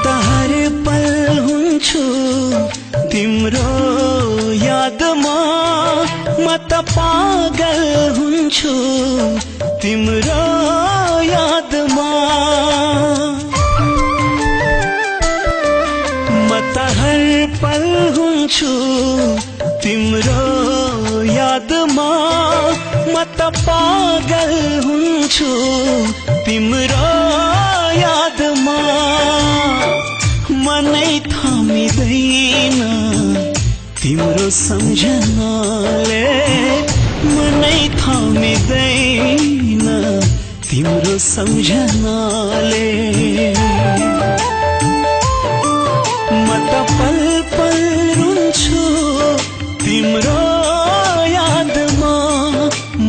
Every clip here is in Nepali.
त हर पल हुन्छु तिम्रो यादमा, म त पागल हुन्छु तिम्रो यादमा। म त हर पल हुन्छु तिम्रो यादमा, म त पागल हुन्छु तिम्रो यादमा। मनै थामिदैन तिम्रो सम्झनाले, मनै थामिदैन तिम्रो सम्झनाले। म त पल पल रुन्छु तिम्रो यादमा,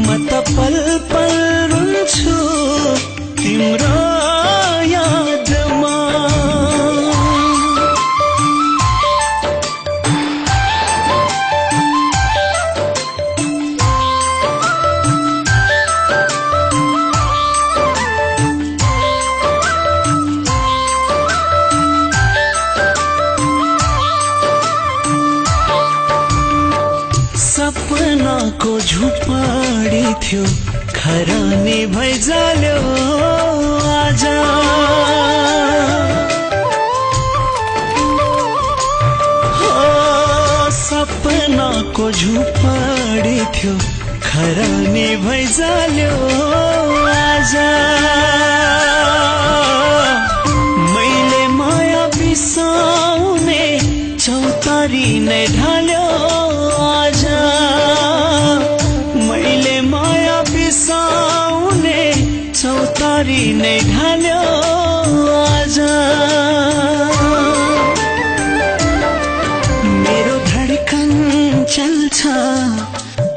म त पल पल रुन्छु तिम्रो यादमा। सपनाको झुपडी थियो खरानी भइजाल्यो आज। हो सपनाको झुपडी थियो खरानी भइजाल्यो आज। मैले माया बिसाउने चौतारी नै ढाल्यो आज। मैले माया बिसाउने चौतारी नै ढाल्यो आज। मेरो धडकन चल्छ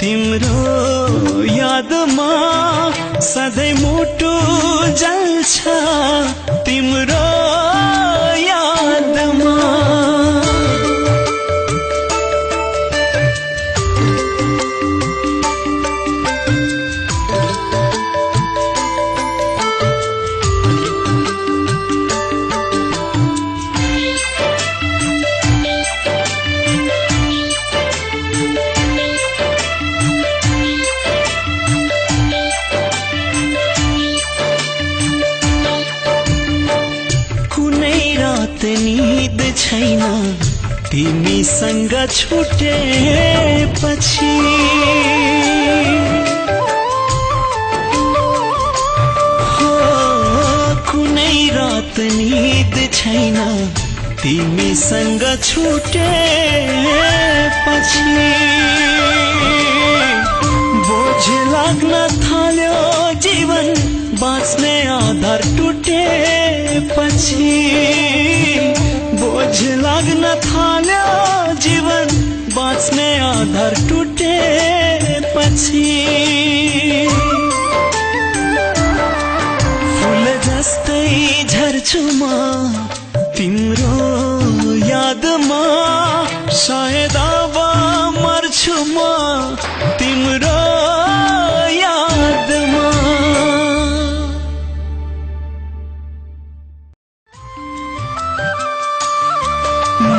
तिम्रो यादमा, सधैँ मुटु जल्छ तिम्रो यादमा। नींद छैन तिमीसँग छुटेपछि। हो कुनै रात नींद छैन तिमीसँग छुटेपछि। बोझ लाग्न थाल्यो जीवन बाँच्ने आधार टुटेपछि। बोझ लाग्न थाल्यो जीवन बाँच्ने आधार टुटेपछि। फूल जस्तै झर्छु म तिम्रो यादमा, सायद अब मर्छु म तिम्रो यादमा।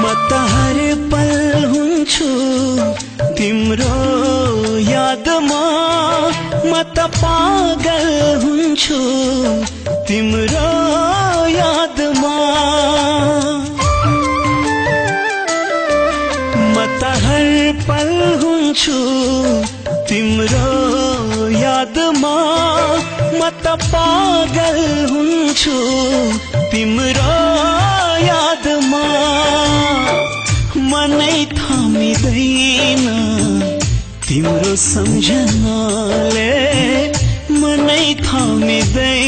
म त हर पल हुन्छु तिम्रो यादमा, म त पागल हुन्छु तिम्रो यादमा। म त हर पल हुन्छु तिम्रो यादमा, म त पागल हुन्छु तिम्रो यादमा। मनै थामिदैन तिम्रो सम्झनाले, मनै थामिदैन।